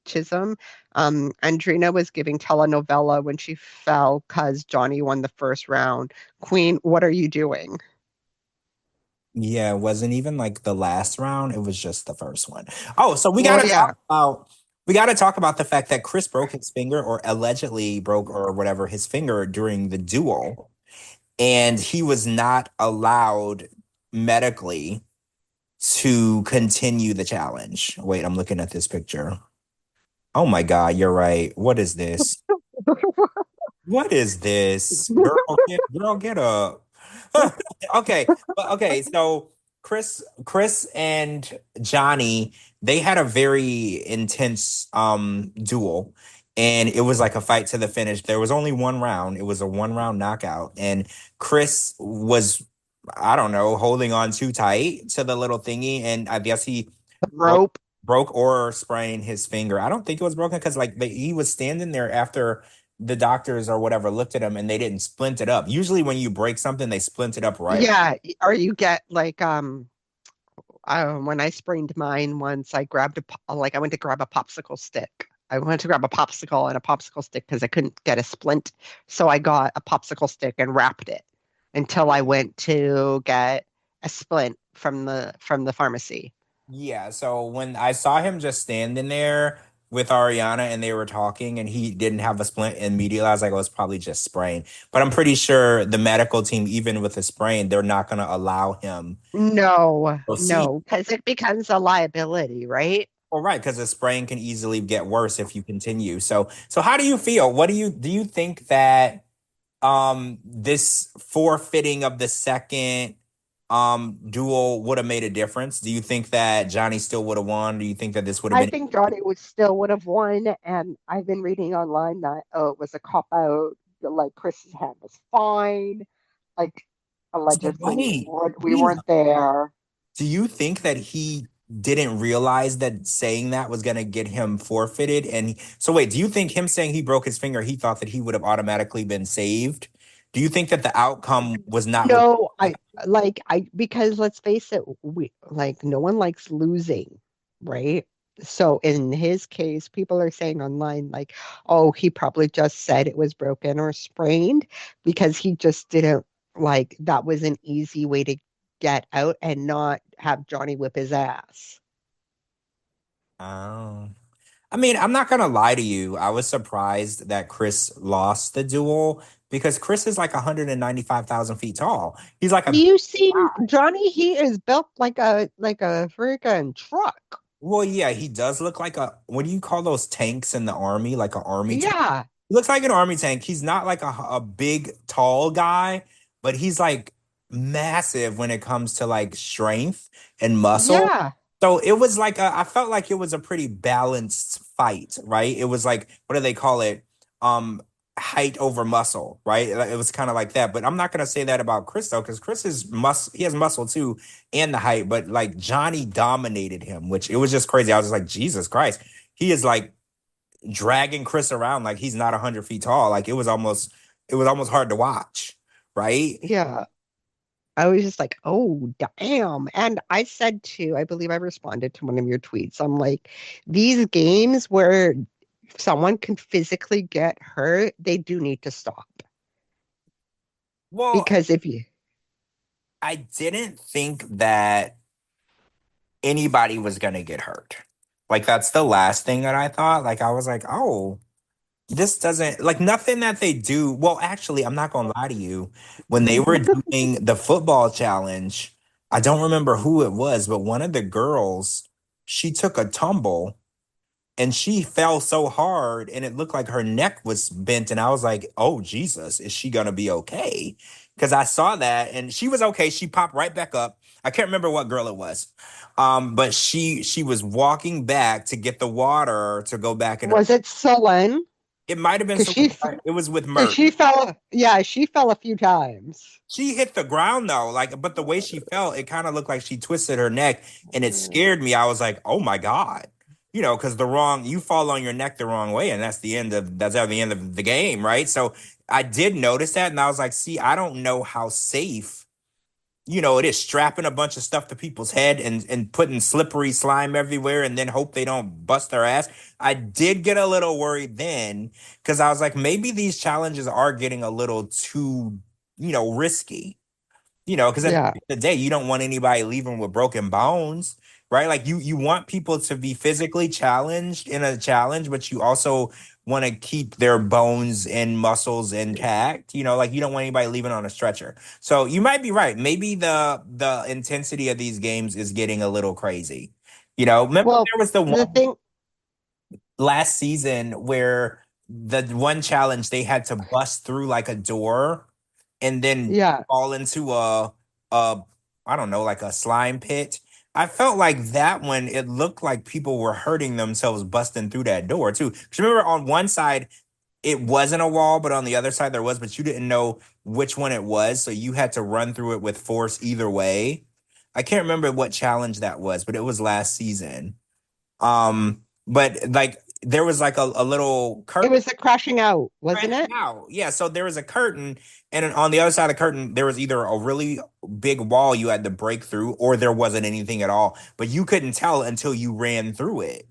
Chisholm. Andrina was giving telenovela when she fell because Johnny won the first round. Queen, what are you doing? Yeah, it wasn't even like the last round. It was just the first one. Oh, so Well, yeah, we gotta talk about the fact that Chris broke his finger or allegedly broke or whatever his finger during the duel, and he was not allowed medically to continue the challenge. Wait, I'm looking at this picture. Oh my God, you're right. What is this? What is this? Girl, get up. Okay. Okay, so Chris and Johnny, they had a very intense duel and it was like a fight to the finish. There was only one round. It was a one round knockout and Chris was I don't know, holding on too tight to the little thingy and I guess he broke rope. broke or sprained his finger. I don't think it was broken because like he was standing there after the doctors or whatever looked at him and they didn't splint it up. Usually when you break something, they splint it up right. Yeah, or you get like when I sprained mine once, I grabbed like I went to grab a popsicle stick. I went to grab a popsicle and a popsicle stick because I couldn't get a splint. So I got a popsicle stick and wrapped it until I went to get a splint from the pharmacy. Yeah, so when I saw him just standing there with Ariana and they were talking and he didn't have a splint immediately, I was like, oh, it's probably just sprain. But I'm pretty sure the medical team, even with a sprain, they're not going to allow him No, to proceed. no, because it becomes a liability, right? Well, right, because a sprain can easily get worse if you continue. So how do you feel? What do you think that this forfeiting of the second duel would have made a difference? Do you think that Johnny still would have won? Do you think that this would have I been think Johnny would still would have won, and I've been reading online that it was a cop out like Chris's hand was fine. Like So allegedly, wait, we weren't there. do you think that he didn't realize that saying that was going to get him forfeited? So wait, do you think him saying he broke his finger, he thought that he would have automatically been saved? Do you think that the outcome was not really No, like, I because let's face it, we like no one likes losing, right? So in his case, people are saying online like, oh, he probably just said it was broken or sprained because he just didn't like that was an easy way to get out and not have Johnny whip his ass. oh. I mean, I'm not gonna lie to you. I was surprised that Chris lost the duel because Chris is like 195,000 feet tall. He's like a You seen Johnny? He is built like a freaking truck. well, yeah, he does look like a what do you call those tanks in the army? Like an army tank. Yeah, He looks like an army tank. He's not like a big, tall guy, but he's like massive when it comes to like strength and muscle. yeah, So it was like I felt like it was a pretty balanced fight, right? It was like, what do they call it? Um, height over muscle, right? Like, it was kind of like that. But I'm not gonna say that about Chris though, because Chris is he has muscle too and the height, but like Johnny dominated him, which it was just crazy. I was just like, Jesus Christ. He is like dragging Chris around like he's not 100 feet tall. Like it was almost hard to watch, right? yeah. I was just like, oh, damn. And I said to, I believe I responded to one of your tweets. I'm like, these games where someone can physically get hurt, they do need to stop. Well, Because if you, I didn't think that anybody was gonna get hurt. Like that's the last thing that I thought. Like I was like, oh, this doesn't like nothing that they do. Well, actually, I'm not gonna lie to you. When they were doing the football challenge, I don't remember who it was, but one of the girls, she took a tumble and she fell so hard and it looked like her neck was bent and I was like, oh Jesus, is she gonna be okay? Because I saw that and she was okay. She popped right back up. I can't remember what girl it was. But she was walking back to get the water to go back in her. was it sullen? It might have been Because some, it was with because Mert. she fell, yeah, she fell a few times. She hit the ground though, like, but the way she fell, it kind of looked like she twisted her neck, and it scared me. I was like, "Oh my God," because you fall on your neck the wrong way, and that's at the end of the game, right? So I did notice that, and I was like, "See, I don't know how safe." It is strapping a bunch of stuff to people's head and putting slippery slime everywhere and then hope they don't bust their ass. I did get a little worried then because I was like, maybe these challenges are getting a little too, risky. Because at the Yeah. end of the day, you don't want anybody leaving with broken bones, right? Like you want people to be physically challenged in a challenge, but you also want to keep their bones and muscles intact. Like you don't want anybody leaving on a stretcher. So you might be right. Maybe the intensity of these games is getting a little crazy. Remember Well, there was the the one thing, last season where the one challenge they had to bust through like a door and then yeah. fall into a I don't know, like a slime pit. I felt like that one, it looked like people were hurting themselves busting through that door too. 'Cause remember on one side it wasn't a wall, but on the other side there was, but you didn't know which one it was, so you had to run through it with force either way. I can't remember what challenge that was, but it was last season. But like there was like a little It curtain was the crashing out, wasn't crashing it? out. Yeah, so there was a curtain, and on the other side of the curtain, there was either a really big wall you had to break through, or there wasn't anything at all. But you couldn't tell until you ran through it.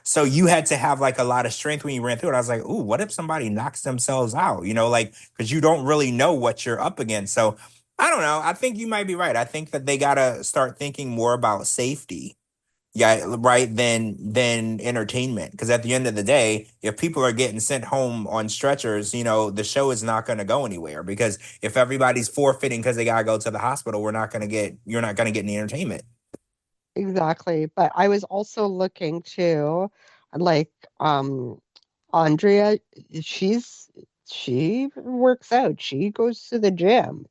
So you had to have like a lot of strength when you ran through it. I was like, ooh, what if somebody knocks themselves out? Like because you don't really know what you're up against. So I don't know. I think you might be right. I think that they gotta start thinking more about safety, yeah, right, than entertainment. Because at the end of the day, if people are getting sent home on stretchers, the show is not going to go anywhere. Because if everybody's forfeiting because they gotta go to the hospital, you're not gonna get any entertainment. Exactly. But I was also looking too, like Andrea, she's she works out. She goes to the gym.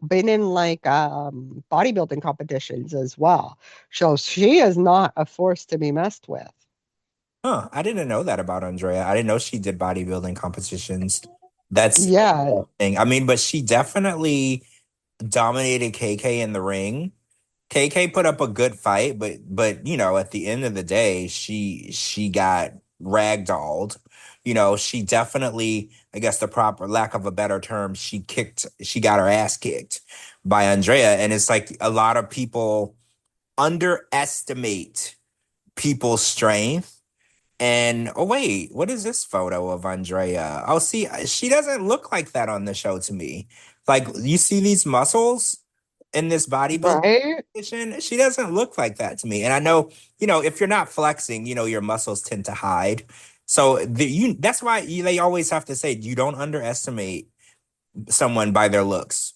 Been in like bodybuilding competitions as well. So she is not a force to be messed with. Huh? I didn't know that about Andrea. I didn't know she did bodybuilding competitions. That's Yeah, the thing. I mean, but she definitely dominated KK in the ring. KK put up a good fight, but at the end of the day, she got ragdolled. She definitely, I guess the proper lack of a better term, she got her ass kicked by Andrea. And it's like a lot of people underestimate people's strength. And oh wait, what is this photo of Andrea? Oh, see, she doesn't look like that on the show to me. Like you see these muscles in this bodybuilding right? position, she doesn't look like that to me. And I know, if you're not flexing, your muscles tend to hide. So that's why they always have to say you don't underestimate someone by their looks.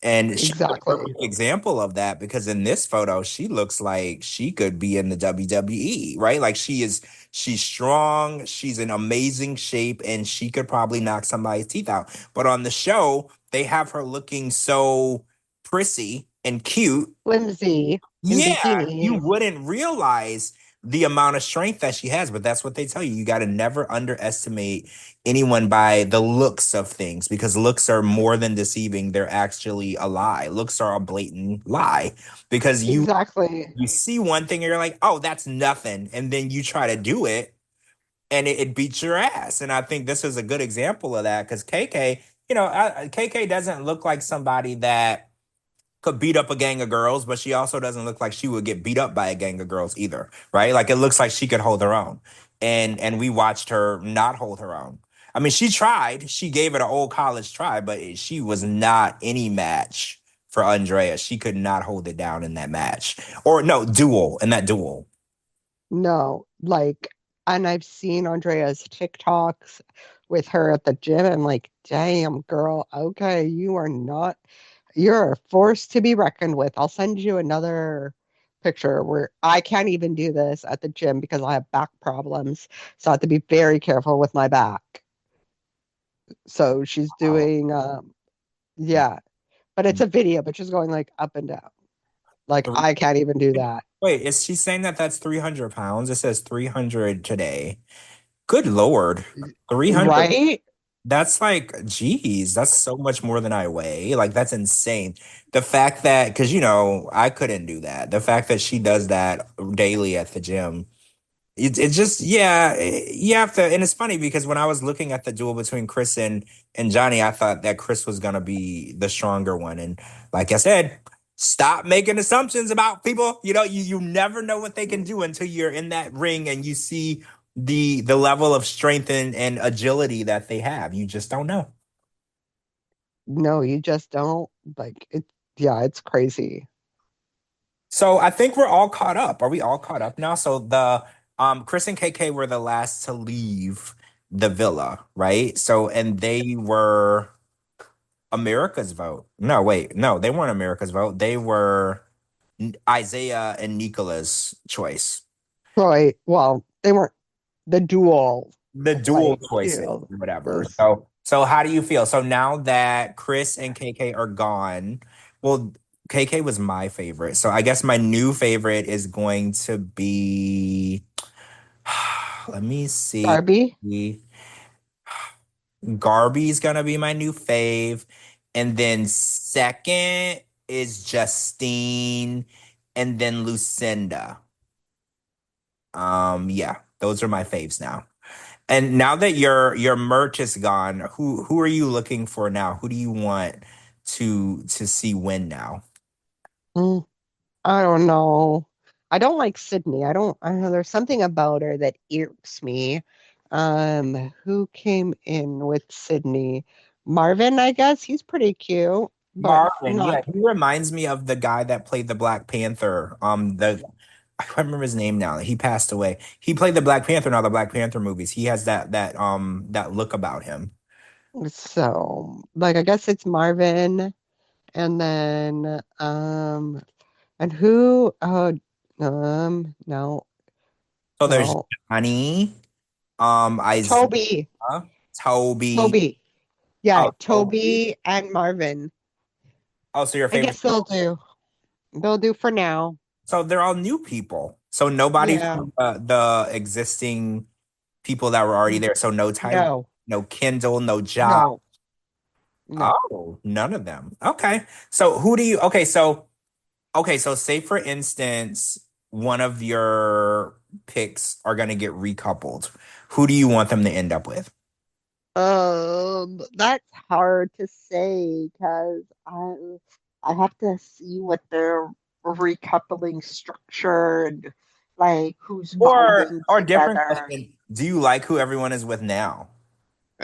And she's a Exactly. perfect example of that because in this photo, she looks like she could be in the WWE, right? Like she's strong, she's in amazing shape, and she could probably knock somebody's teeth out. But on the show, they have her looking so prissy and cute. Flimsy in Yeah, you bikinis. wouldn't realize the amount of strength that she has, but that's what they tell you. You got to never underestimate anyone by the looks of things because looks are more than deceiving. They're actually a lie. Looks are a blatant lie because Exactly. you see one thing and you're like, "Oh, that's nothing." And then you try to do it and it beats your ass. And I think this is a good example of that cuz KK, KK doesn't look like somebody that could beat up a gang of girls, but she also doesn't look like she would get beat up by a gang of girls either, right? Like it looks like she could hold her own. And we watched her not hold her own. I mean, she tried. She gave it an old college try, but she was not any match for Andrea. She could not hold it down in that match. Or no, duel, in that duel. No, like, and I've seen Andrea's TikToks with her at the gym. I'm like, damn, girl, okay, you're a force to be reckoned with. I'll send you another picture where I can't even do this at the gym because I have back problems. So I have to be very careful with my back. So she's Oh. doing, yeah, but it's a video, but she's going like up and down. Like, I can't even do that. Wait, is she saying that that's 300 pounds? It says 300 today. Good Lord. 300. Right? That's like, geez, that's so much more than I weigh. Like, that's insane. The fact that, because, I couldn't do that. The fact that she does that daily at the gym, it just, yeah, you have to. And it's funny because when I was looking at the duel between Chris and Johnny, I thought that Chris was going to be the stronger one. And like I said, stop making assumptions about people. You never know what they can do until you're in that ring and you see the level of strength and agility that they have. You just don't know. No, you just don't. Like, yeah, it's crazy. So I think we're all caught up. Are we all caught up now? So the Chris and KK were the last to leave the villa, right? So and they were America's vote. No, wait, no, they weren't America's vote. They were Isaiah and Nicola's choice. Right. Well, they weren't the dual, The dual like, choices, whatever. this. So how do you feel? So now that Chris and KK are gone, well, KK was my favorite. So I guess my new favorite is going to be let me see. Barbie. Garby's gonna be my new fave. And then second is Justine and then Lucinda. Yeah, those are my faves now. And now that your merch is gone, who are you looking for now? Who do you want to see win now? Mm, I don't know. I don't like Sydney. I don't know. There's something about her that irks me. Who came in with Sydney? Marvin, I guess. He's pretty cute, but Marvin, yeah, not he reminds me of the guy that played the Black Panther. The I can't remember his name now. He passed away. He played the Black Panther in all the Black Panther movies. He has that look about him. so. Like, I guess it's Marvin, and then and who? Oh, no, So there's no. Johnny, Isaiah, Toby. Toby. Toby. Yeah, Oh, Toby. Toby and Marvin. Oh, so your I favorite. guess they'll do. They'll do for now. So they're all new people. So nobody Yeah. from the existing people that were already there. So no Tyree. No. no Kendall, no Josh. No, no. Oh, none of them. Okay. So who do you okay, so say for instance, one of your picks are gonna get recoupled. Who do you want them to end up with? That's hard to say because I have to see what their recoupling structure and like who's bonding Or different together. question, do you like who everyone is with now?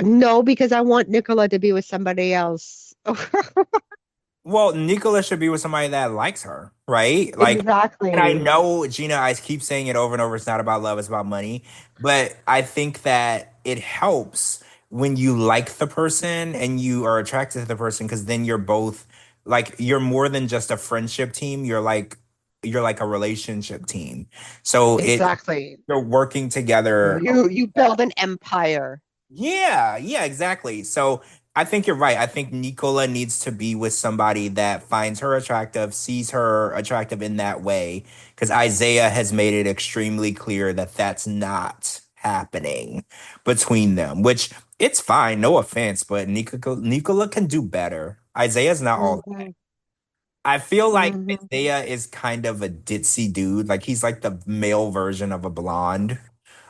No, because I want Nicola to be with somebody else. Well, Nicola should be with somebody that likes her, right? Like, and I Exactly. know, Gina, I keep saying it over and over. It's not about love, it's about money. But I think that it helps when you like the person and you are attracted to the person because then you're both like, you're more than just a friendship team. You're like a relationship team. So Exactly. you're working together. You build an empire. Yeah, yeah, exactly. So I think you're right. I think Nicola needs to be with somebody that finds her attractive, sees her attractive in that way, because Isaiah has made it extremely clear that that's not happening between them, which it's fine, no offense, but Nicola can do better. Isaiah's not all that. Hmm. I feel like Hmm. Isaiah is kind of a ditzy dude. Like he's like the male version of a blonde,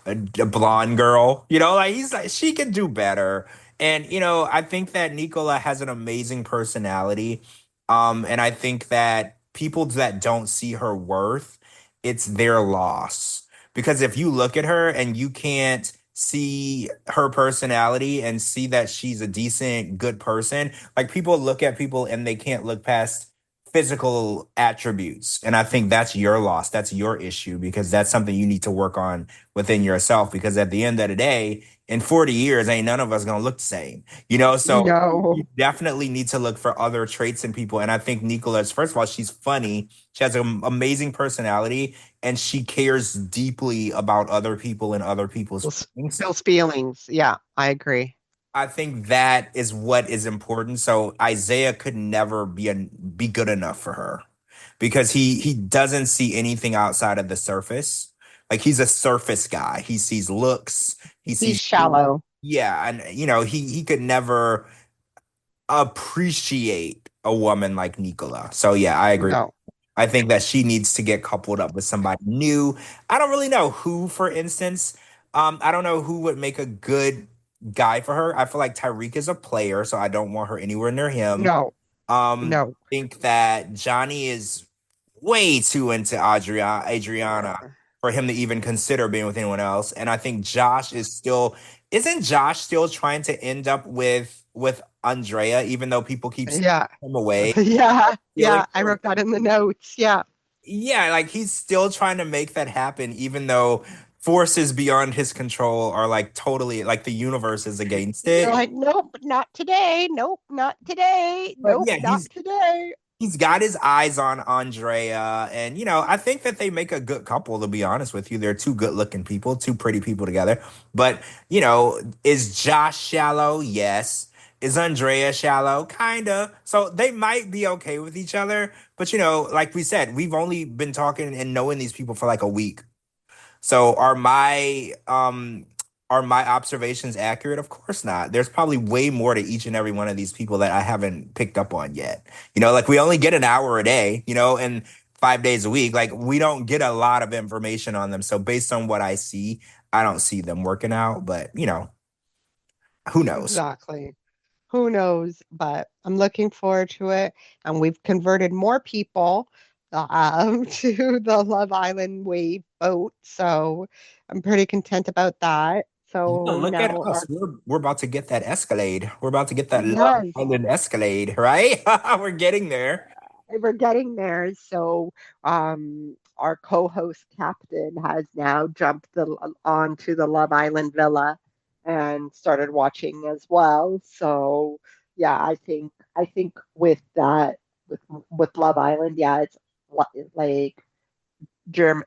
a blonde girl. Like he's like she can do better. And I think that Nicola has an amazing personality. And I think that people that don't see her worth, it's their loss. Because if you look at her and you can't see her personality and see that she's a decent, good person, like people look at people and they can't look past physical attributes. And I think that's your loss. That's your issue because that's something you need to work on within yourself. Because at the end of the day, in 40 years, ain't none of us gonna look the same. So you No. definitely need to look for other traits in people. And I think Nicola's, first of all, she's funny. She has an amazing personality and she cares deeply about other people and other people's feelings. Feels feelings. Yeah, I agree. I think that is what is important. So Isaiah could never be good enough for her because he doesn't see anything outside of the surface. Like he's a surface guy. He sees looks. He He's sees shallow. yeah, and he could never appreciate a woman like Nicola. So yeah, I agree. No. I think that she needs to get coupled up with somebody new. I don't really know who, for instance. I don't know who would make a good guy for her. I feel like Tyreek is a player, so I don't want her anywhere near him. No. I No. think that Johnny is way too into Adriana Uh, for him to even consider being with anyone else. And I think Josh isn't Josh still trying to end up with Andrea, even though people keep sending Yeah. him away? Yeah. Feeling Yeah. I wrote that in the notes. Yeah. yeah, like he's still trying to make that happen, even though forces beyond his control are like totally like the universe is against You're it. like, nope, not today. Nope, not today. But Nope, yeah, not today. he's got his eyes on Andrea, and I think that they make a good couple. To be honest with you, they're two good-looking people, two pretty people together. But is Josh shallow? Yes. Is Andrea shallow? Kinda. So they might be okay with each other. But like we said, we've only been talking and knowing these people for like a week. So are my observations accurate? Of course not. There's probably way more to each and every one of these people that I haven't picked up on yet. Like we only get an hour a day, and 5 days a week. Like we don't get a lot of information on them. So based on what I see, I don't see them working out, but who knows? Exactly. Who knows? But I'm looking forward to it. And we've converted more people to the Love Island wave boat. So I'm pretty content about that. Yeah, So look at now us. We're about to get that Escalade. We're about to get that Love yes, Island Escalade, right? We're getting there. we're getting there. So our co-host captain has now jumped onto the Love Island villa and started watching as well. So yeah, I think with that with Love Island, yeah, it's like germ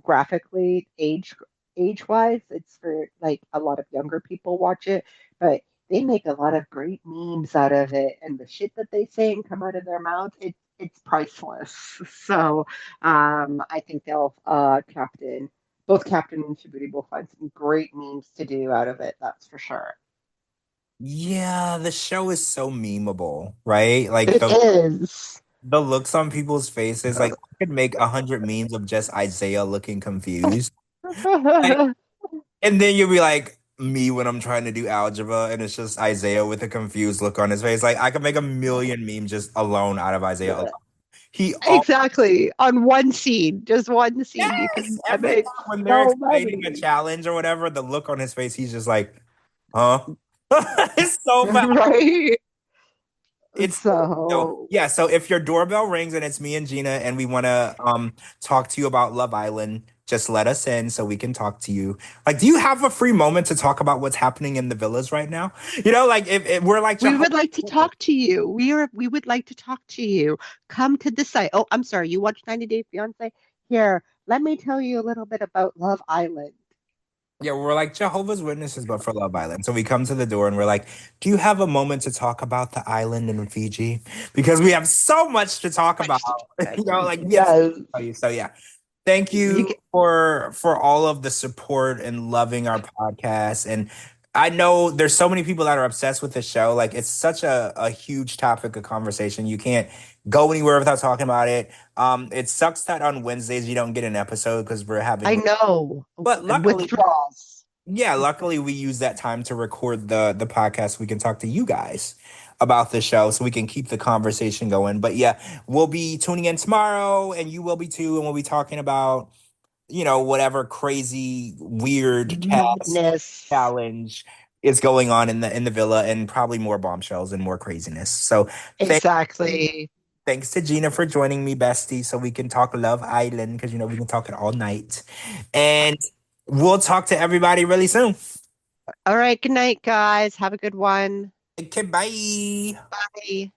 graphically age wise, it's for like a lot of younger people watch it, but they make a lot of great memes out of it, and the shit that they say and come out of their mouth, it's priceless. So I think they'll captain both Captain and Djibouti will find some great memes to do out of it, that's for sure. Yeah, the show is so memeable, right? Like It is. the looks on people's faces, like I could make 100 memes of just Isaiah looking confused. Like, and then you'll be like me when I'm trying to do algebra and it's just Isaiah with a confused look on his face. Like I could make a million memes just alone out of Isaiah alone. He all Exactly. On one scene, just one scene, you yes, can every make time when they're so explaining a many. challenge or whatever, the look on his face, he's just like, huh? It's so bad. Right? It's so So yeah. So if your doorbell rings and it's me and Gina and we want to talk to you about Love Island, just let us in so we can talk to you. Like, do you have a free moment to talk about what's happening in the villas right now? Like if we're like we Jehovah's would like to Witnesses. talk to you. We would like to talk to you. Come to the site. Oh, I'm sorry. You watched 90 Day Fiance? Here, let me tell you a little bit about Love Island. Yeah, we're like Jehovah's Witnesses, but for Love Island. So we come to the door and we're like, "Do you have a moment to talk about the island in Fiji? Because we have so much to talk about. Much to Like we have so much Yes. to tell you." So yeah, thank You you get, for all of the support and loving our podcast. And I know there's so many people that are obsessed with the show. Like it's such a huge topic of conversation. You can't go anywhere without talking about it. It sucks that on Wednesdays you don't get an episode because we're I having, know. but luckily Withdrawals. yeah, luckily we use that time to record the podcast. We can talk to you guys about the show so we can keep the conversation going. But yeah, we'll be tuning in tomorrow and you will be too, and we'll be talking about, whatever crazy weird cast Madness. challenge is going on in the villa and probably more bombshells and more craziness. So thank Exactly. thanks to Gina for joining me, bestie, so we can talk Love Island because we can talk it all night. And we'll talk to everybody really soon. All right. Good night, guys. Have a good one. Okay, bye. Bye.